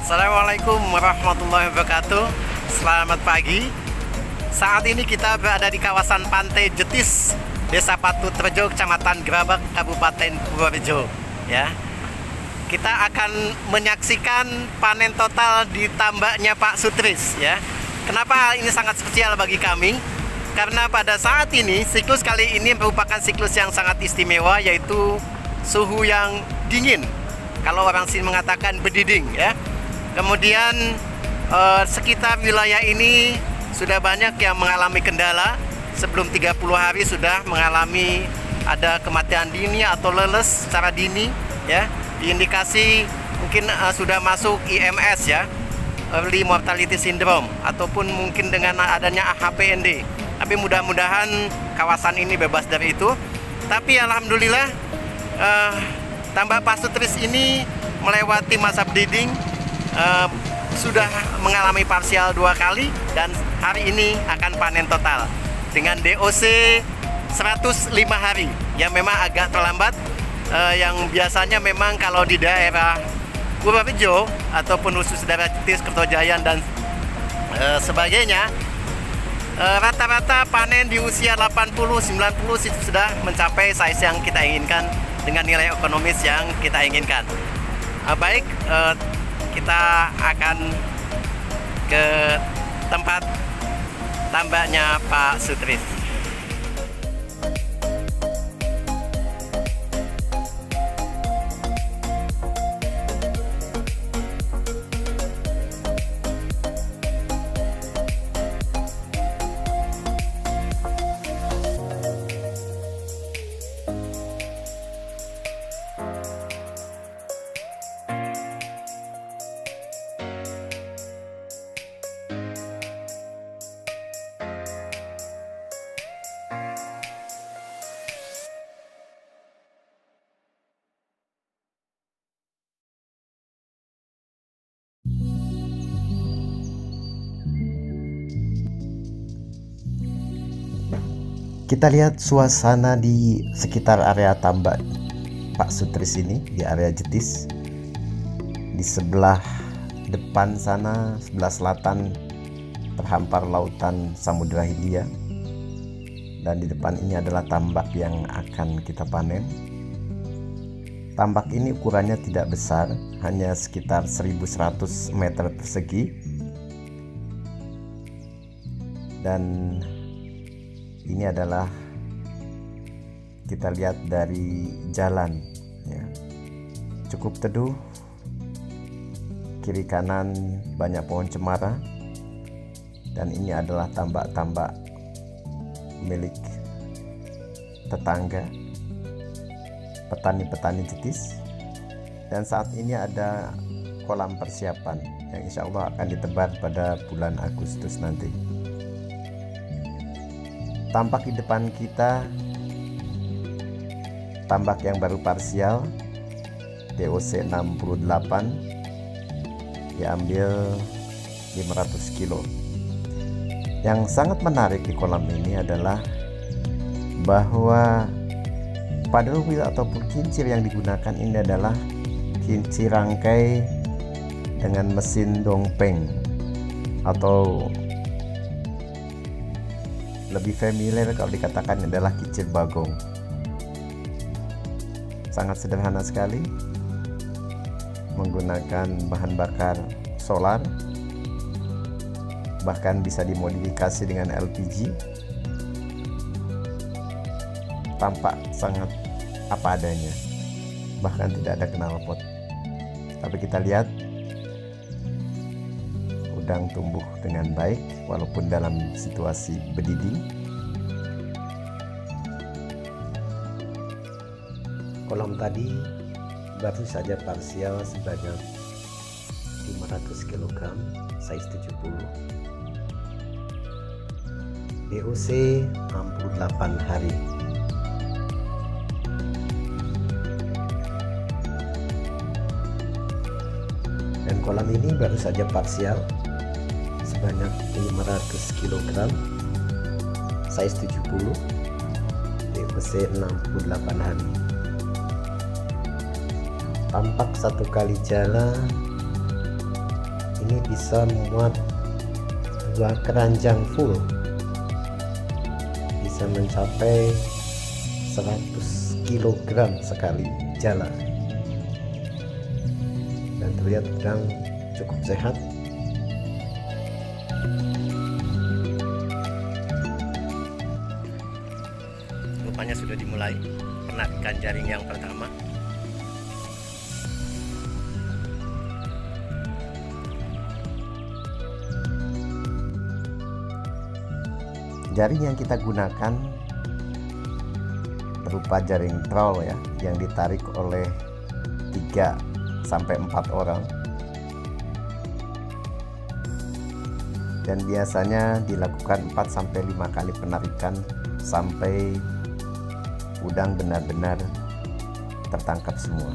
Assalamualaikum warahmatullahi wabarakatuh. Selamat pagi. Saat ini kita berada di kawasan Pantai Jetis, Desa Patu Trejo, Kecamatan Gerabak, Kabupaten Purworejo. Ya, kita akan menyaksikan panen total di tambaknya Pak Sutris. Ya, kenapa ini sangat spesial bagi kami? Karena pada saat ini siklus kali ini merupakan siklus yang sangat istimewa, yaitu suhu yang dingin. Kalau orang sini mengatakan bediding, ya. Kemudian sekitar wilayah ini sudah banyak yang mengalami kendala. Sebelum 30 hari sudah mengalami ada kematian dini atau leles secara dini, ya. Diindikasi mungkin sudah masuk IMS, ya, Early Mortality Syndrome, ataupun mungkin dengan adanya AHPND. Tapi mudah-mudahan kawasan ini bebas dari itu. Tapi alhamdulillah tambak Pak Sutris ini melewati masa breeding, sudah mengalami parsial 2 kali, dan hari ini akan panen total dengan DOC 105 hari yang memang agak terlambat, yang biasanya memang kalau di daerah Purworejo ataupun khusus daerah Jetis, Kertojayan dan sebagainya, rata-rata panen di usia 80-90 itu sudah mencapai size yang kita inginkan dengan nilai ekonomis yang kita inginkan. Baik, kita akan ke tempat tambaknya Pak Sutris. Kita lihat suasana di sekitar area tambak Pak Sutris ini, di area Jetis. Di sebelah depan sana, sebelah selatan, terhampar lautan Samudra Hindia. Dan di depan ini adalah tambak yang akan kita panen. Tambak ini ukurannya tidak besar, hanya sekitar 1100 meter persegi. Dan ini adalah kita lihat dari jalan, ya. Cukup teduh, kiri kanan banyak pohon cemara, dan ini adalah tambak-tambak milik tetangga petani-petani Jetis. Dan saat ini ada kolam persiapan yang insya Allah akan ditebar pada bulan Agustus nanti. Tambak di depan kita, tambak yang baru parsial, DOC 68, diambil 500 kilo. Yang sangat menarik di kolam ini adalah bahwa paddle wheel ataupun kincir yang digunakan ini adalah kincir rangkai dengan mesin dongpeng, atau lebih familiar kalau dikatakan adalah kincir bagong. Sangat sederhana sekali, menggunakan bahan bakar solar, bahkan bisa dimodifikasi dengan LPG. Tampak sangat apa adanya, bahkan tidak ada knalpot. Tapi kita lihat udang tumbuh dengan baik walaupun dalam situasi bediding. Kolam tadi baru saja parsial sebanyak 500 kg, size 70. DOC 68 hari. Dan kolam ini baru saja parsial sebanyak 500 kg, size 70, DOC 68 hari. Tampak satu kali jalan ini bisa memuat 2 keranjang full, bisa mencapai 100 kg sekali jalan, dan terlihat udang cukup sehat. Rupanya sudah dimulai kena ikan jaring yang pertama. Jaring yang kita gunakan berupa jaring trawl ya, yang ditarik oleh 3 sampai 4 orang, dan biasanya dilakukan 4 sampai 5 kali penarikan sampai udang benar-benar tertangkap semua.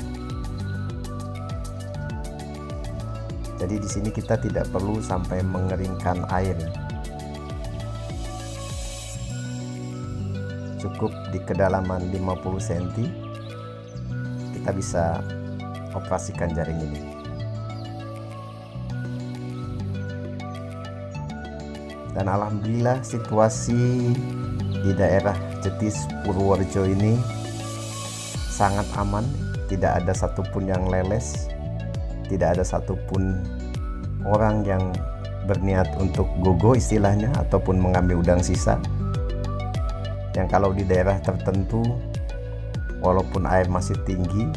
Jadi di sini kita tidak perlu sampai mengeringkan air, cukup di kedalaman 50 cm kita bisa operasikan jaring ini. Dan alhamdulillah situasi di daerah Jetis Purworejo ini sangat aman, tidak ada satupun yang leles, tidak ada satupun orang yang berniat untuk gogo istilahnya ataupun mengambil udang sisa. Yang kalau di daerah tertentu walaupun air masih tinggi,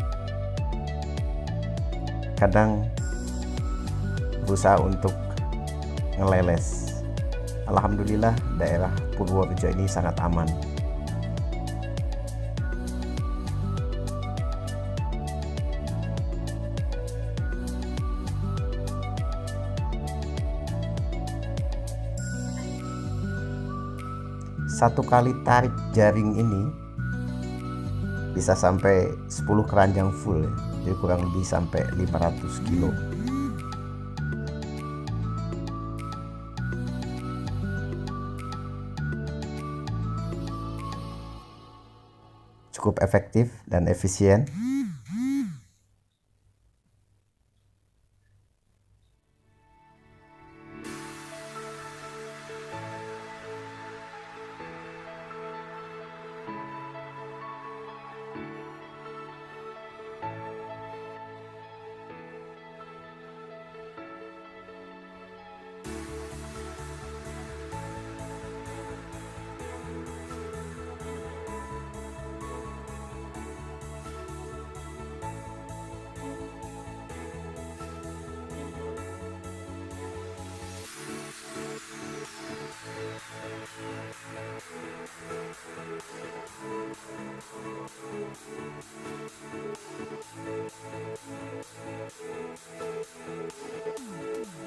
kadang berusaha untuk ngeleles. Alhamdulillah daerah Purworejo ini sangat aman. Satu kali tarik jaring ini bisa sampai 10 keranjang full ya. Jadi kurang lebih sampai 500 kilo. Cukup efektif dan efisien.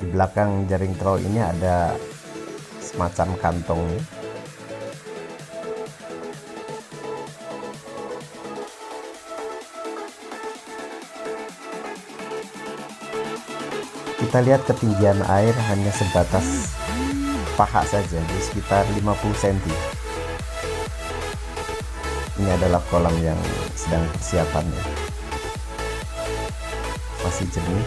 Di belakang jaring trawl ini ada semacam kantong. Kita lihat ketinggian air hanya sebatas paha saja, di sekitar 50 cm. Ini adalah kolam yang sedang persiapannya. Masih jernih.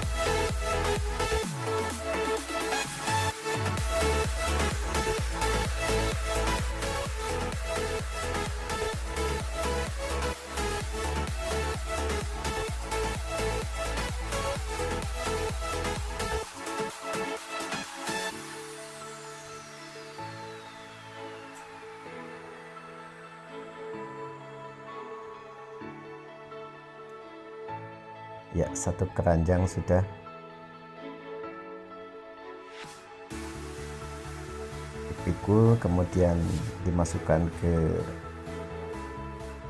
Ya, satu keranjang sudah dipikul, kemudian dimasukkan ke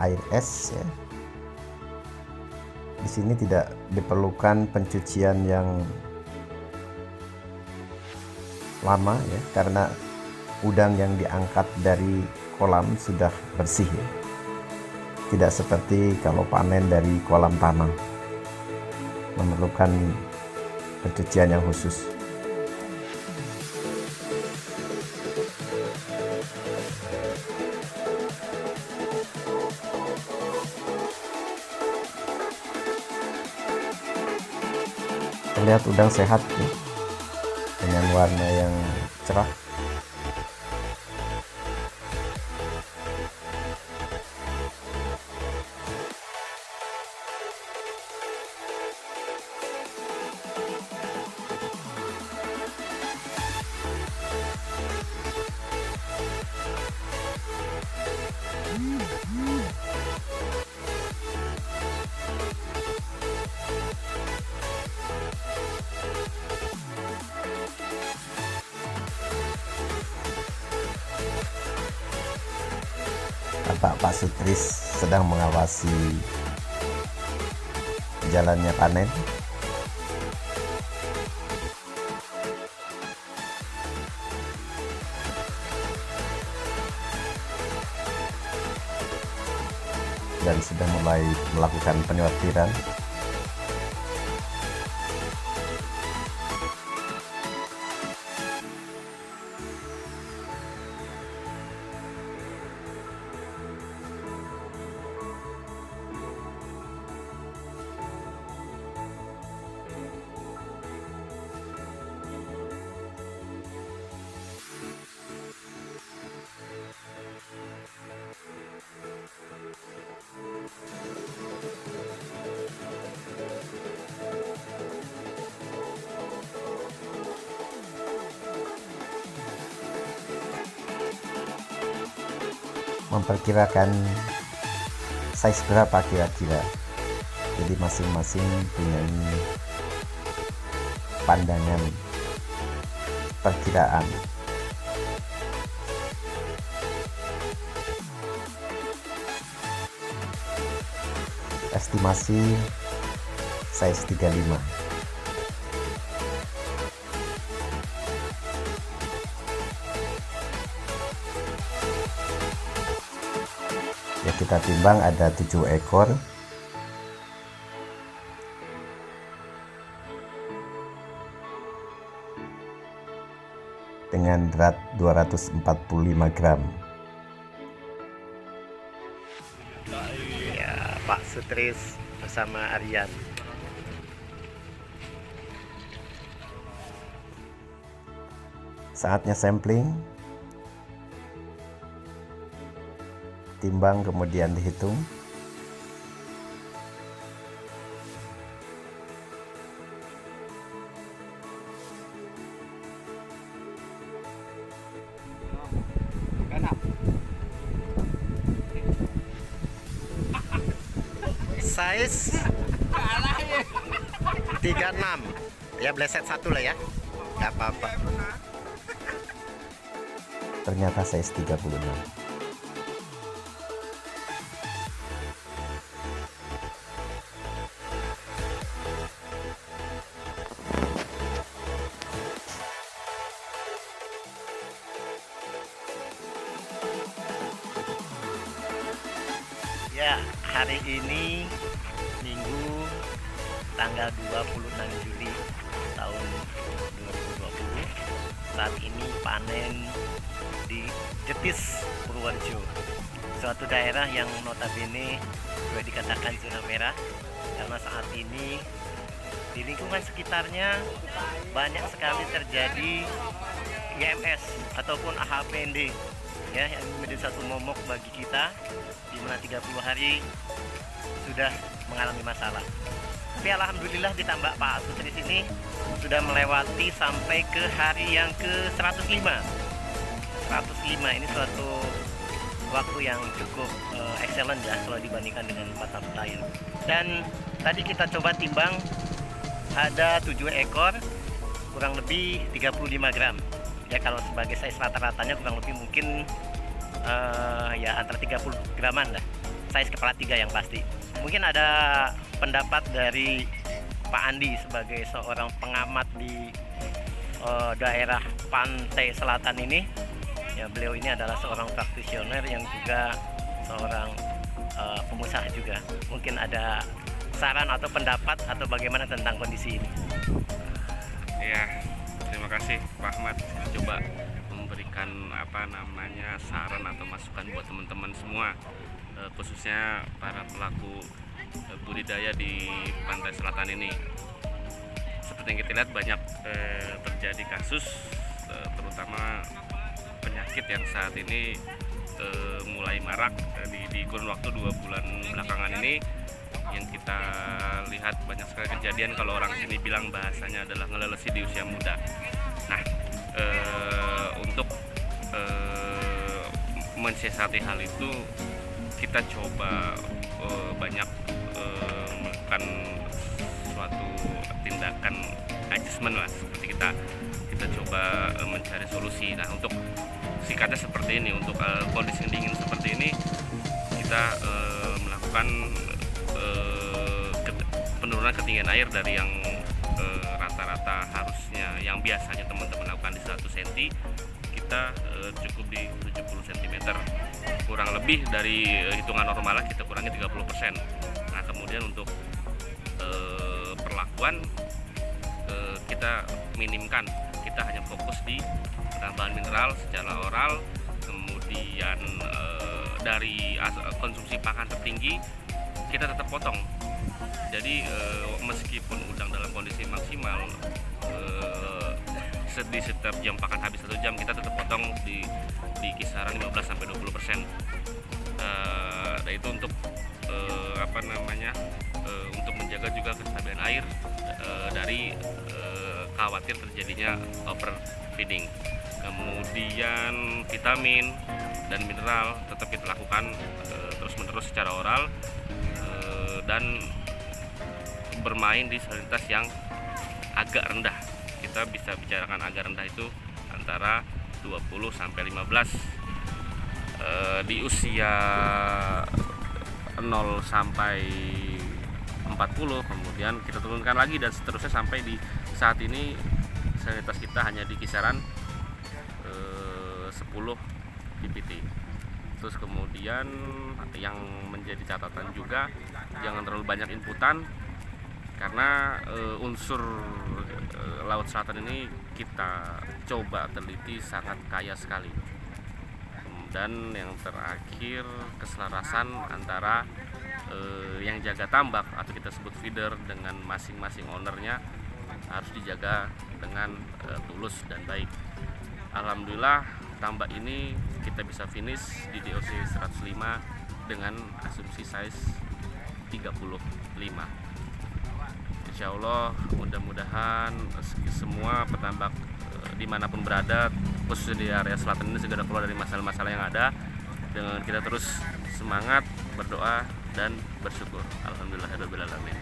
air es ya. Di sini tidak diperlukan pencucian yang lama ya, karena udang yang diangkat dari kolam sudah bersih ya. Tidak seperti kalau panen dari kolam tanah, memerlukan pencucian yang khusus. Terlihat udang sehat nih. dengan warna yang cerah. Pak Sutris sedang mengawasi jalannya panen. Dan sudah mulai melakukan penyortiran. Memperkirakan size berapa kira-kira, jadi masing-masing punya pandangan perkiraan. Estimasi size 35. Ya, kita timbang ada 7 ekor. Dengan berat 245 gram. Ya, Pak Sutris bersama Aryan. Saatnya sampling. Timbang kemudian dihitung. Size 36. Ya, bleset satu lah ya. Gak apa-apa. Ternyata size 36. Ya, hari ini Minggu tanggal 26 Juli tahun 2020. Saat ini panen di Jetis, Purworejo, suatu daerah yang notabene juga dikatakan zona merah karena saat ini di lingkungan sekitarnya banyak sekali terjadi IMS ataupun AHPND, ya, yang menjadi satu momok bagi kita, di mana 30 hari sudah mengalami masalah. Tapi alhamdulillah ditambah Pak Sutris ini sudah melewati sampai ke hari yang ke 105. 105 ini suatu waktu yang cukup excellent ya kalau dibandingkan dengan 4 tahun lain. Dan tadi kita coba timbang, ada 7 ekor, kurang lebih 35 gram. Ya, kalau sebagai size rata-ratanya kurang lebih mungkin ya antara 30 graman lah, size kepala 3 yang pasti. Mungkin ada pendapat dari Pak Andi sebagai seorang pengamat di daerah pantai selatan ini. Ya, beliau ini adalah seorang praktisioner yang juga seorang pengusaha juga. Mungkin ada saran atau pendapat atau bagaimana tentang kondisi ini? Ya, terima kasih Pak Ahmad, coba memberikan saran atau masukan buat teman-teman semua, khususnya para pelaku budidaya di pantai selatan ini. seperti yang kita lihat banyak terjadi kasus terutama penyakit yang saat ini mulai marak di kurun waktu 2 bulan belakangan ini. Yang kita lihat banyak sekali kejadian, kalau orang sini bilang bahasanya adalah ngelelesi di usia muda. Nah, untuk mensiasati hal itu kita coba banyak melakukan suatu tindakan adjustment lah, seperti kita coba mencari solusi. Nah, untuk singkatnya seperti ini, untuk kondisi dingin seperti ini kita melakukan penurunan ketinggian air dari yang rata-rata harusnya yang biasanya teman-teman lakukan di 100 cm, kita cukup di 70 cm, kurang lebih dari hitungan normalnya kita kurangi 30%. Nah, kemudian untuk perlakuan kita minimkan, kita hanya fokus di penambahan mineral secara oral, kemudian dari konsumsi pakan tertinggi kita tetap potong. Jadi meskipun udang dalam kondisi maksimal, di setiap jam pakan habis 1 jam kita tetap potong di kisaran 15-20%. Dan itu untuk untuk menjaga juga kestabilan air dari khawatir terjadinya overfeeding. Kemudian vitamin dan mineral tetap kita lakukan terus-menerus secara oral, dan bermain di salinitas yang agak rendah. Kita bisa bicarakan agak rendah itu antara 20-15 di usia 0 sampai 40, kemudian kita turunkan lagi dan seterusnya sampai di saat ini salinitas kita hanya di kisaran 10 ppt. Terus kemudian yang menjadi catatan juga, jangan terlalu banyak inputan, karena unsur Laut Selatan ini kita coba teliti sangat kaya sekali. Dan yang terakhir, keselarasan antara yang jaga tambak atau kita sebut feeder dengan masing-masing ownernya harus dijaga dengan tulus dan baik. Alhamdulillah tambak ini kita bisa finish di DOC 105 dengan asumsi size 35. Insya Allah mudah-mudahan semua petambak dimanapun berada, khususnya di area selatan ini, segera keluar dari masalah-masalah yang ada, dengan kita terus semangat, berdoa dan bersyukur. Alhamdulillahirabbil alamin.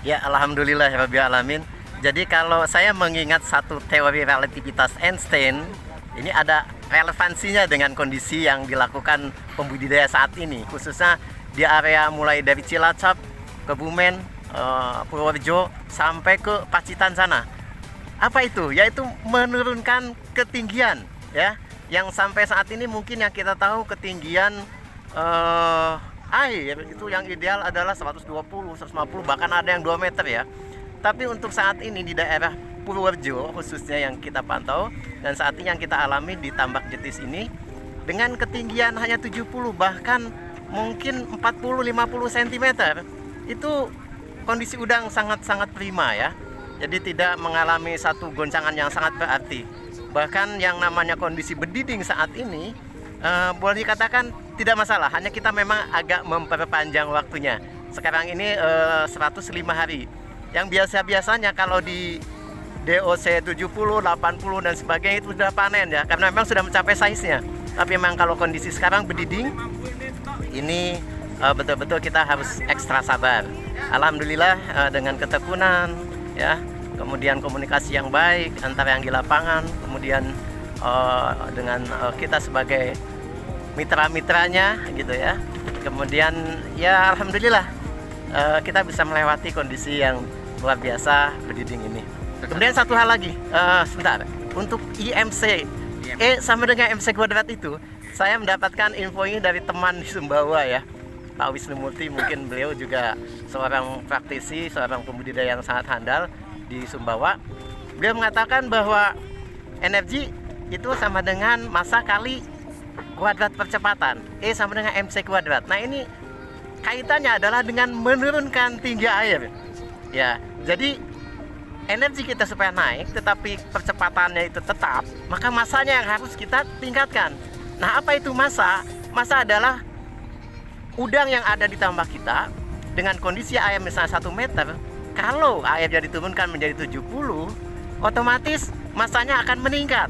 Ya, alhamdulillahirabbil alamin. Jadi kalau saya mengingat satu teori relativitas Einstein, ini ada relevansinya dengan kondisi yang dilakukan pembudidaya saat ini, khususnya di area mulai dari Cilacap, Kebumen, Purworejo sampai ke Pacitan sana. Apa itu? Yaitu menurunkan ketinggian, ya. Yang sampai saat ini mungkin yang kita tahu ketinggian air itu yang ideal adalah 120, 150, bahkan ada yang 2 meter ya. Tapi untuk saat ini di daerah Purworejo khususnya yang kita pantau dan saat ini yang kita alami di tambak jetis ini dengan ketinggian hanya 70, bahkan mungkin 40-50 cm, itu kondisi udang sangat-sangat prima ya. Jadi tidak mengalami satu goncangan yang sangat berarti. Bahkan yang namanya kondisi berdiding saat ini boleh dikatakan tidak masalah, hanya kita memang agak memperpanjang waktunya. Sekarang ini 105 hari. Yang biasa-biasanya kalau di DOC 70, 80 dan sebagainya itu sudah panen ya, karena memang sudah mencapai size-nya. Tapi memang kalau kondisi sekarang berdiding, ini betul-betul kita harus ekstra sabar. Alhamdulillah dengan ketekunan ya, kemudian komunikasi yang baik antara yang di lapangan, kemudian dengan kita sebagai mitra-mitranya gitu ya. Kemudian ya alhamdulillah kita bisa melewati kondisi yang luar biasa berdiding ini. Kemudian satu hal lagi, sebentar, untuk IMC E sama dengan MC kuadrat itu, saya mendapatkan info ini dari teman di Sumbawa ya, Pak Wisnu Murti. Mungkin beliau juga seorang praktisi, seorang pembudidaya yang sangat handal di Sumbawa. Beliau mengatakan bahwa energi itu sama dengan massa kali kuadrat percepatan, E sama dengan MC kuadrat. Nah ini kaitannya adalah dengan menurunkan tinggi air ya. Jadi energi kita supaya naik, tetapi percepatannya itu tetap, maka masanya yang harus kita tingkatkan. Nah, apa itu massa? Massa adalah udang yang ada di tambak kita dengan kondisi air misalnya 1 meter. Kalau airnya diturunkan menjadi 70, otomatis masanya akan meningkat.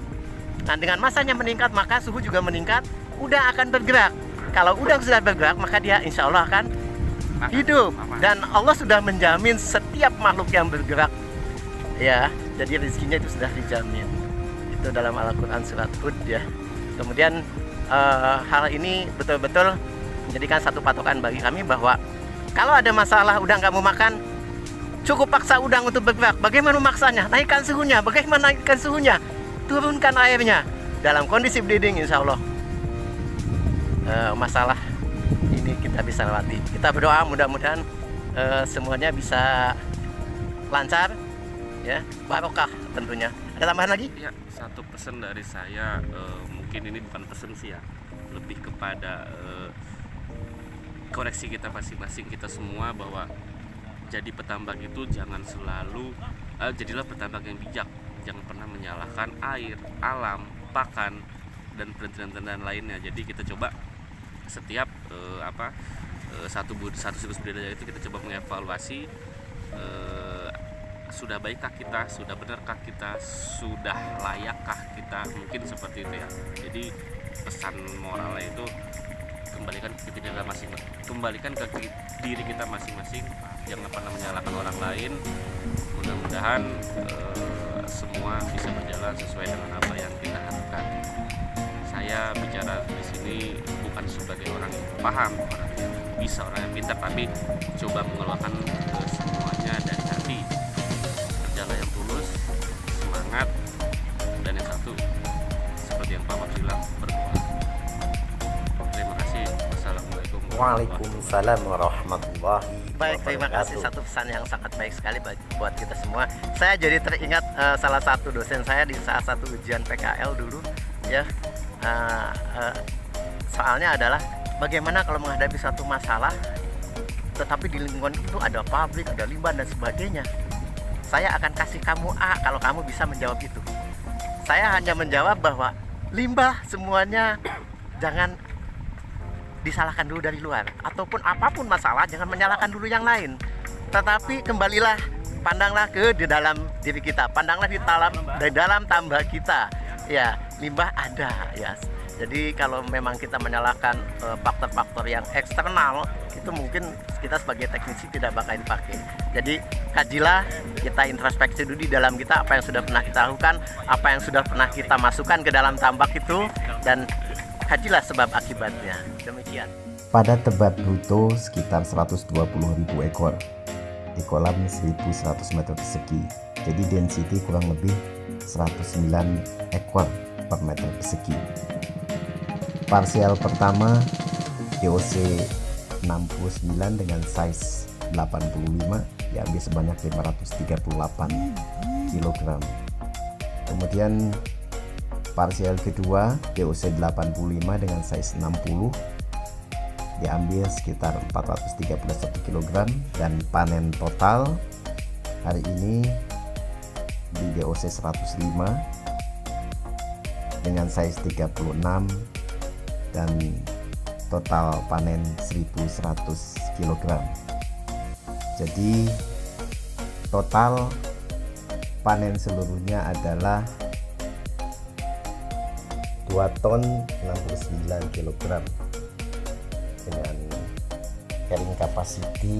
Nah, dengan masanya meningkat, maka suhu juga meningkat, udang akan bergerak. Kalau udang sudah bergerak, maka dia insya Allah akan hidup. Dan Allah sudah menjamin setiap makhluk yang bergerak, ya, jadi rezekinya itu sudah dijamin. Itu dalam Al-Quran surat Hud, ya. Kemudian hal ini betul-betul menjadikan satu patokan bagi kami bahwa kalau ada masalah udang nggak mau makan, cukup paksa udang untuk bergerak. Bagaimana maksanya? Naikkan suhunya. Bagaimana naikkan suhunya? Turunkan airnya. Dalam kondisi breeding, insya Allah masalah ini kita bisa lewati. Kita berdoa mudah-mudahan semuanya bisa lancar, ya, barokah tentunya. Ada tambahan lagi? Ya, satu pesan dari saya, mungkin ini bukan pesan sih ya, lebih kepada koreksi kita masing-masing, kita semua, bahwa jadi petambak itu jangan selalu jadilah petambak yang bijak, jangan pernah menyalahkan air, alam, pakan, dan perintah-perintah lainnya. Jadi kita coba setiap satu siklus budidaya itu kita coba mengevaluasi, sudah baikkah kita, sudah benarkah kita, sudah layakkah kita, mungkin seperti itu ya. Jadi pesan moralnya itu kembalikan ke diri kita masing-masing, jangan pernah menyalahkan orang lain. Mudah-mudahan semua bisa berjalan sesuai dengan apa yang kita harapkan. Saya bicara di sini bukan sebagai orang yang paham, orang yang bisa, orang yang pintar, tapi coba mengeluarkan semuanya dari hati. Kerjalah yang tulus, semangat, dan yang satu seperti yang Pak Wak bilang, berdoa. Terima kasih. Wassalamualaikum. Waalaikumsalam warahmatullahi Baik, terima kasih. Satu pesan yang sangat baik sekali buat kita semua. Saya jadi teringat salah satu dosen saya di salah satu ujian PKL dulu, ya. Soalnya adalah bagaimana kalau menghadapi satu masalah, tetapi di lingkungan itu ada pabrik, ada limbah dan sebagainya. Saya akan kasih kamu A kalau kamu bisa menjawab itu. Saya hanya menjawab bahwa limbah semuanya jangan disalahkan dulu dari luar, ataupun apapun masalah jangan menyalahkan dulu yang lain, tetapi kembalilah, pandanglah di dalam diri kita, pandanglah di dalam tambak kita, ya, limbah ada, ya. Jadi kalau memang kita menyalahkan faktor-faktor yang eksternal, itu mungkin kita sebagai teknisi tidak bakal dipakai. Jadi kajilah, kita introspeksi dulu di dalam kita, apa yang sudah pernah kita lakukan, apa yang sudah pernah kita masukkan ke dalam tambak itu, dan kajilah sebab akibatnya. Demikian. Pada tebak bruto sekitar 120.000 ekor di kolam 1.100 meter persegi. Jadi density kurang lebih 109 ekor per meter persegi. Parsial pertama DOC 69 dengan size 85 diambil sebanyak 538 kg. Kemudian parsial kedua DOC 85 dengan size 60 diambil sekitar 431 kg, dan panen total hari ini di DOC 105 dengan size 36 dan total panen 1100 kg. Jadi total panen seluruhnya adalah 2 ton 69 kg dengan carrying capacity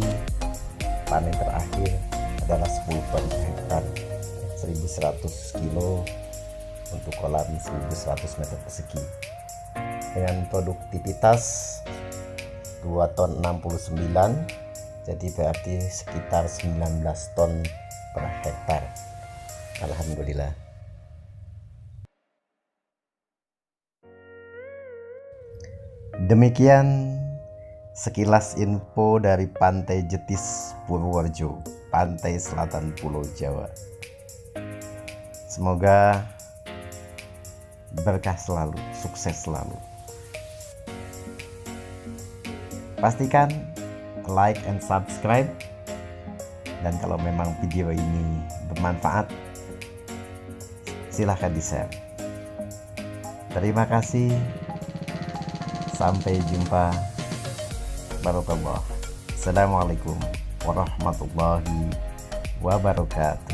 panen terakhir adalah 10 ton per hektar, 1100 kilo untuk kolam 1100 meter persegi, dengan produktivitas 2 ton 69, jadi berarti sekitar 19 ton per hektar. Alhamdulillah. Demikian sekilas info dari Pantai Jetis Purworejo, pantai selatan Pulau Jawa. Semoga berkah selalu, sukses selalu. Pastikan like and subscribe, dan kalau memang video ini bermanfaat, silahkan di-share. Terima kasih. Sampai jumpa. Barakallah. Assalamualaikum warahmatullahi wabarakatuh.